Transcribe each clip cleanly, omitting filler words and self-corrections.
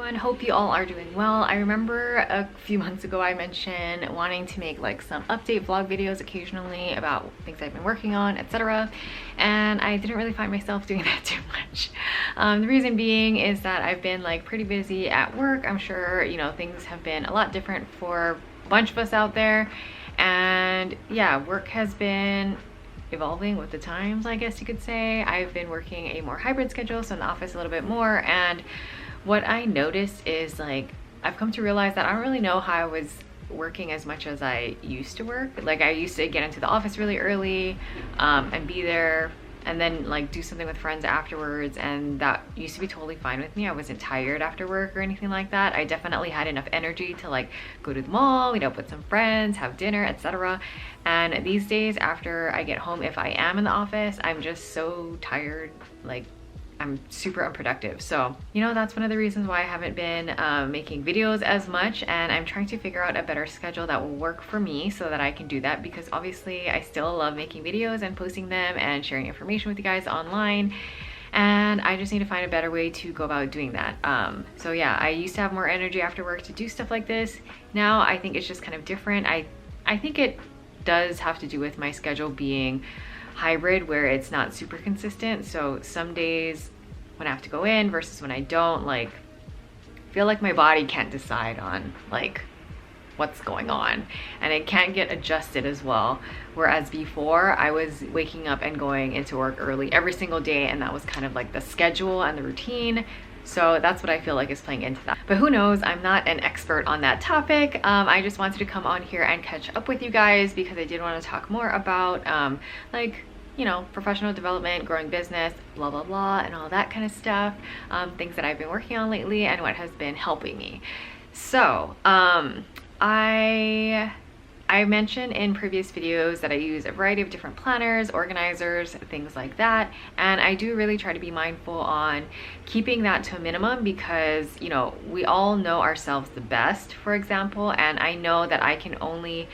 everyone, hope you all are doing well. I remember a few months ago I mentioned wanting to make like some update vlog videos occasionally about things I've been working on, etc. And I didn't really find myself doing that too much. The reason being is that I've been like pretty busy at work. I'm sure, you know, things have been a lot different for a bunch of us out there. And yeah, work has been evolving with the times, I guess you could say. I've been working a more hybrid schedule, so in the office a little bit more, and what I noticed is like I've come to realize that I don't really know how I was working as much as I used to work. Like I used to get into the office really early and be there and then like do something with friends afterwards, and that used to be totally fine with me. I wasn't tired after work or anything like that. I definitely had enough energy to like go to the mall, meet up with some friends, have dinner, etc. And these days after I get home, if I am in the office, I'm just so tired, like I'm super unproductive. So, you know, that's one of the reasons why I haven't been making videos as much, and I'm trying to figure out a better schedule that will work for me so that I can do that, because obviously I still love making videos and posting them and sharing information with you guys online, and I just need to find a better way to go about doing that. So yeah, I used to have more energy after work to do stuff like this. Now I think it's just kind of different. I think it does have to do with my schedule being hybrid, where it's not super consistent. So some days when I have to go in versus when I don't, like feel like my body can't decide on like what's going on, and it can't get adjusted as well. Whereas before I was waking up and going into work early every single day, and that was kind of like the schedule and the routine. So that's what I feel like is playing into that. But who knows, I'm not an expert on that topic. I just wanted to come on here and catch up with you guys because I did want to talk more about like, you know, professional development, growing business, blah, blah, blah, and all that kind of stuff. Things that I've been working on lately and what has been helping me. So I mentioned in previous videos that I use a variety of different planners, organizers, things like that. And I do really try to be mindful on keeping that to a minimum, because, you know, we all know ourselves the best, for example, and I know that I can only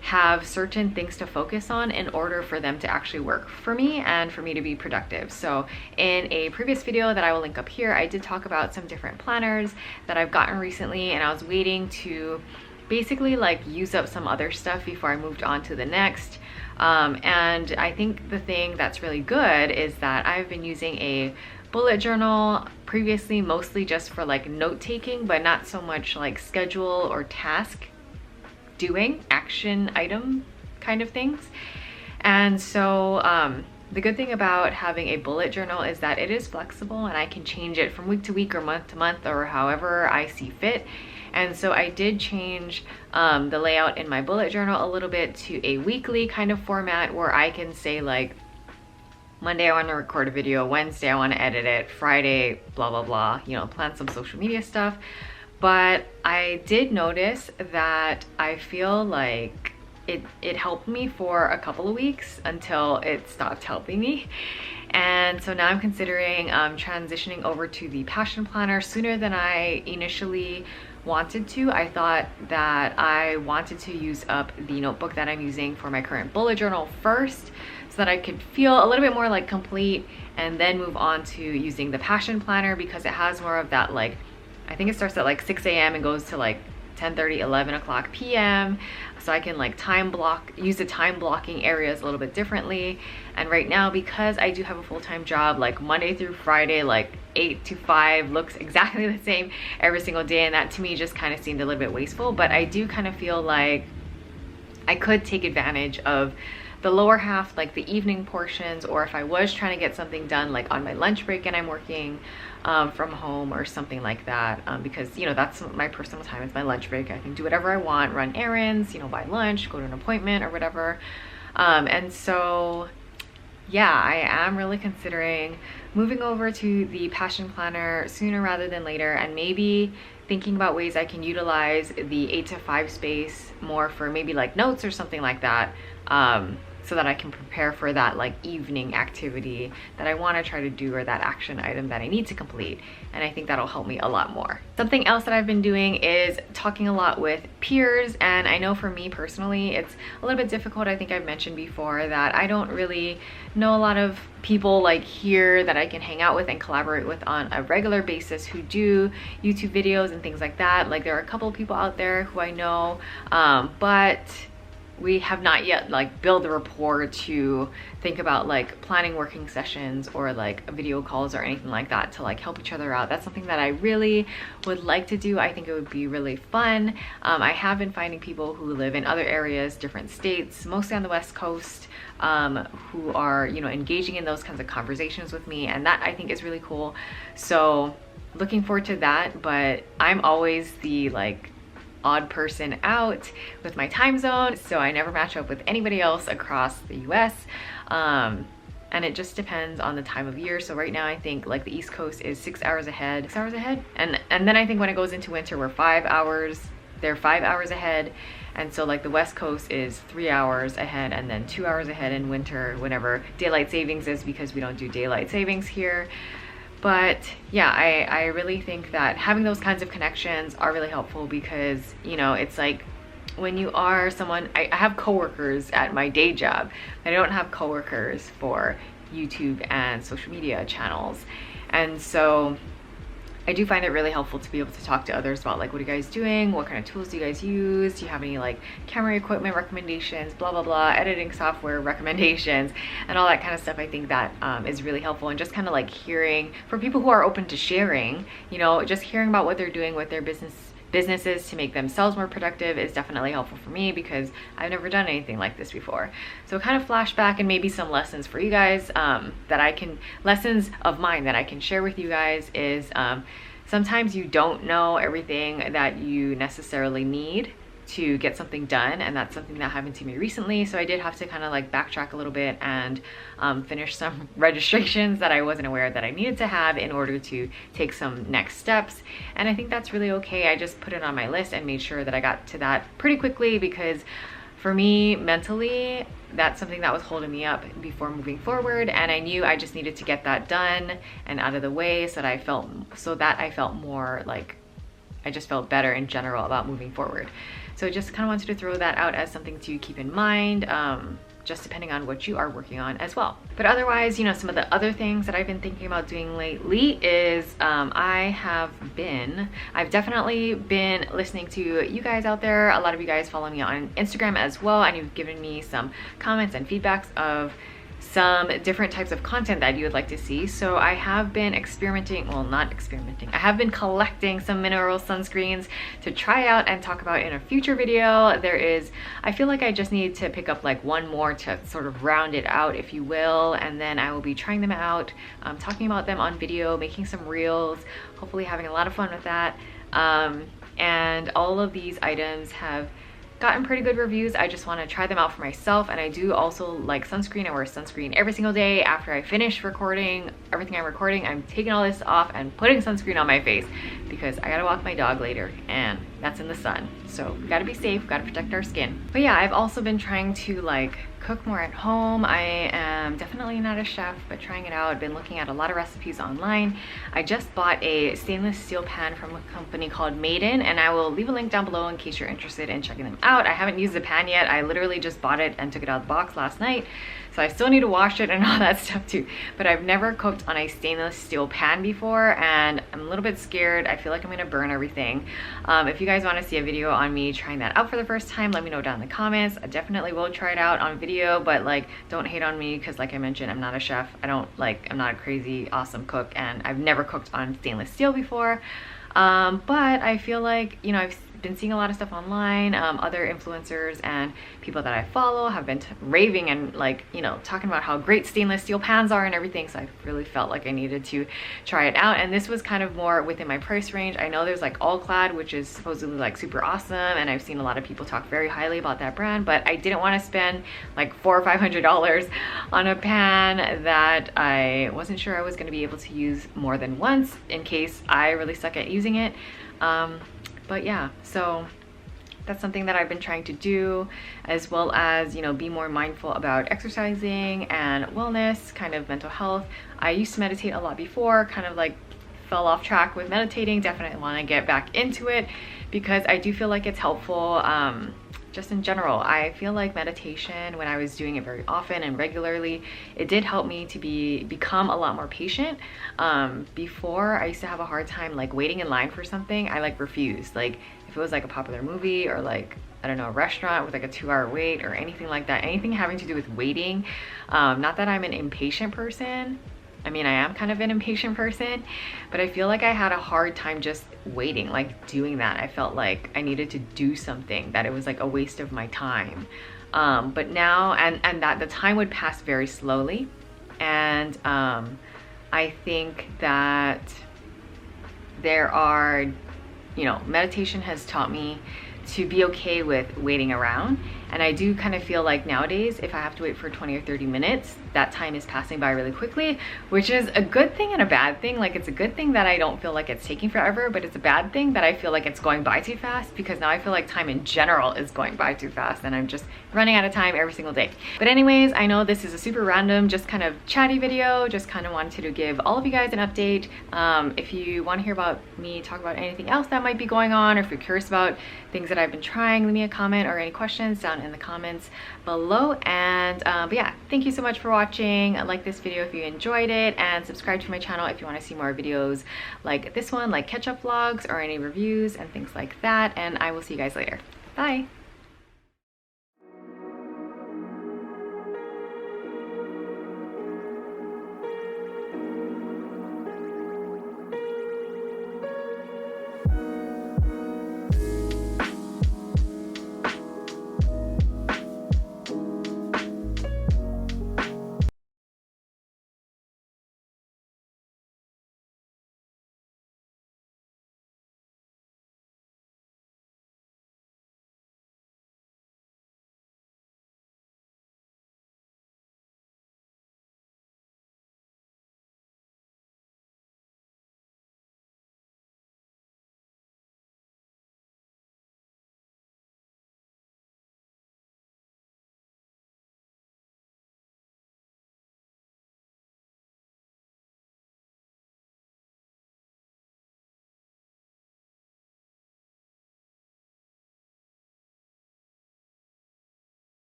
have certain things to focus on in order for them to actually work for me and for me to be productive. So in a previous video that I will link up here, I did talk about some different planners that I've gotten recently, and I was waiting to basically like use up some other stuff before I moved on to the next. And I think the thing that's really good is that I've been using a bullet journal previously, mostly just for like note taking, but not so much like schedule or task doing, action item kind of things. And so the good thing about having a bullet journal is that it is flexible, and I can change it from week to week or month to month or however I see fit. And so I did change the layout in my bullet journal a little bit to a weekly kind of format, where I can say like Monday I want to record a video, Wednesday I want to edit it, Friday blah blah blah, you know, plan some social media stuff. But I did notice that I feel like it helped me for a couple of weeks until it stopped helping me. And so now I'm considering transitioning over to the Passion Planner sooner than I initially wanted to. I thought that I wanted to use up the notebook that I'm using for my current bullet journal first, so that I could feel a little bit more like complete, and then move on to using the Passion Planner, because it has more of that, like, I think it starts at like 6 a.m. and goes to like 10:30, 11 o'clock p.m. So I can like use the time blocking areas a little bit differently. And right now, because I do have a full-time job, like Monday through Friday, like 8 to 5 looks exactly the same every single day. And that to me just kind of seemed a little bit wasteful. But I do kind of feel like I could take advantage of the lower half, like the evening portions, or if I was trying to get something done like on my lunch break and I'm working from home or something like that, because, you know, that's my personal time. It's my lunch break. I can do whatever I want, run errands, you know, buy lunch, go to an appointment or whatever. And so yeah, I am really considering moving over to the Passion Planner sooner rather than later, and maybe thinking about ways I can utilize the 8 to 5 space more for maybe like notes or something like that. so that I can prepare for that like evening activity that I want to try to do, or that action item that I need to complete. And I think that'll help me a lot more. Something else that I've been doing is talking a lot with peers, and I know for me personally it's a little bit difficult. I think I've mentioned before that I don't really know a lot of people like here that I can hang out with and collaborate with on a regular basis who do YouTube videos and things like that. Like there are a couple of people out there who I know, but we have not yet like built the rapport to think about like planning working sessions or like video calls or anything like that to like help each other out. That's something that I really would like to do. I think it would be really fun. I have been finding people who live in other areas, different states, mostly on the West Coast, who are, you know, engaging in those kinds of conversations with me, and that I think is really cool. So looking forward to that, but I'm always the like odd person out with my time zone, so I never match up with anybody else across the US, and it just depends on the time of year. So right now I think like the East Coast is 6 hours ahead, and then I think when it goes into winter we're 5 hours, they're 5 hours ahead, and so like the West Coast is 3 hours ahead and then 2 hours ahead in winter whenever daylight savings is, because we don't do daylight savings here. But yeah, I really think that having those kinds of connections are really helpful, because, you know, it's like when you are someone, I have coworkers at my day job, but I don't have coworkers for YouTube and social media channels. And so I do find it really helpful to be able to talk to others about like, what are you guys doing? What kind of tools do you guys use? Do you have any like camera equipment recommendations, blah, blah, blah, editing software recommendations, and all that kind of stuff. I think that is really helpful. And just kind of like hearing for people who are open to sharing, you know, just hearing about what they're doing with their businesses to make themselves more productive is definitely helpful for me, because I've never done anything like this before. So kind of flashback and maybe some lessons for you guys lessons of mine that I can share with you guys is sometimes you don't know everything that you necessarily need to get something done, and that's something that happened to me recently. So I did have to kind of like backtrack a little bit and finish some registrations that I wasn't aware that I needed to have in order to take some next steps, and I think that's really okay. I just put it on my list and made sure that I got to that pretty quickly, because for me mentally that's something that was holding me up before moving forward, and I knew I just needed to get that done and out of the way so that I felt more like I just felt better in general about moving forward. So just kind of wanted to throw that out as something to keep in mind, just depending on what you are working on as well. But otherwise, you know, some of the other things that I've been thinking about doing lately is I've definitely been listening to you guys out there. A lot of you guys follow me on Instagram as well, and you've given me some comments and feedbacks of some different types of content that you would like to see. So I have been I have been collecting some mineral sunscreens to try out and talk about in a future video. I feel like I just need to pick up like one more to sort of round it out, if you will, and then I will be trying them out, talking about them on video, making some reels, hopefully having a lot of fun with that. And all of these items have gotten pretty good reviews. I just want to try them out for myself, and I do also like sunscreen. I wear sunscreen every single day. After I finish recording everything I'm recording, I'm taking all this off and putting sunscreen on my face, because I gotta walk my dog later and that's in the sun, so we gotta be safe, gotta protect our skin. But yeah, I've also been trying to like cook more at home. I am definitely not a chef, but trying it out. I've been looking at a lot of recipes online. I just bought a stainless steel pan from a company called Maiden, and I will leave a link down below in case you're interested in checking them out. I haven't used the pan yet. I literally just bought it and took it out of the box last night, so I still need to wash it and all that stuff too. But I've never cooked on a stainless steel pan before, and I'm a little bit scared. I feel like I'm gonna burn everything. If you guys want to see a video on me trying that out for the first time, let me know down in the comments. I definitely will try it out on video, but like, don't hate on me, because like I mentioned, I'm not a chef. I'm not a crazy awesome cook, and I've never cooked on stainless steel before. But I feel like, you know, I've been seeing a lot of stuff online. Other influencers and people that I follow have been raving and like, you know, talking about how great stainless steel pans are and everything, so I really felt like I needed to try it out. And this was kind of more within my price range. I know there's like All Clad, which is supposedly like super awesome, and I've seen a lot of people talk very highly about that brand, but I didn't want to spend like $400 or $500 on a pan that I wasn't sure I was going to be able to use more than once in case I really suck at using it. But yeah, so that's something that I've been trying to do, as well as, you know, be more mindful about exercising and wellness, kind of mental health. I used to meditate a lot before, kind of like fell off track with meditating. Definitely want to get back into it because I do feel like it's helpful. Just in general, I feel like meditation, when I was doing it very often and regularly, it did help me to become a lot more patient. Before, I used to have a hard time like waiting in line for something. I like refused. Like if it was like a popular movie or like, I don't know, a restaurant with like a 2-hour wait or anything like that, anything having to do with waiting. Not that I'm an impatient person. I mean, I am kind of an impatient person, but I feel like I had a hard time just waiting, like doing that. I felt like I needed to do something, that it was like a waste of my time. But now, and that the time would pass very slowly. And I think that there are, you know, meditation has taught me to be okay with waiting around. And I do kind of feel like nowadays, if I have to wait for 20 or 30 minutes, that time is passing by really quickly, which is a good thing and a bad thing. Like it's a good thing that I don't feel like it's taking forever, but it's a bad thing that I feel like it's going by too fast, because now I feel like time in general is going by too fast and I'm just running out of time every single day. But anyways, I know this is a super random, just kind of chatty video, just kind of wanted to give all of you guys an update. If you want to hear about me talk about anything else that might be going on, or if you're curious about things that I've been trying, leave me a comment or any questions down in the comments below. And but yeah, thank you so much for watching. Like this video if you enjoyed it, and subscribe to my channel if you want to see more videos like this one, like catch-up vlogs or any reviews and things like that. And I will see you guys later. Bye.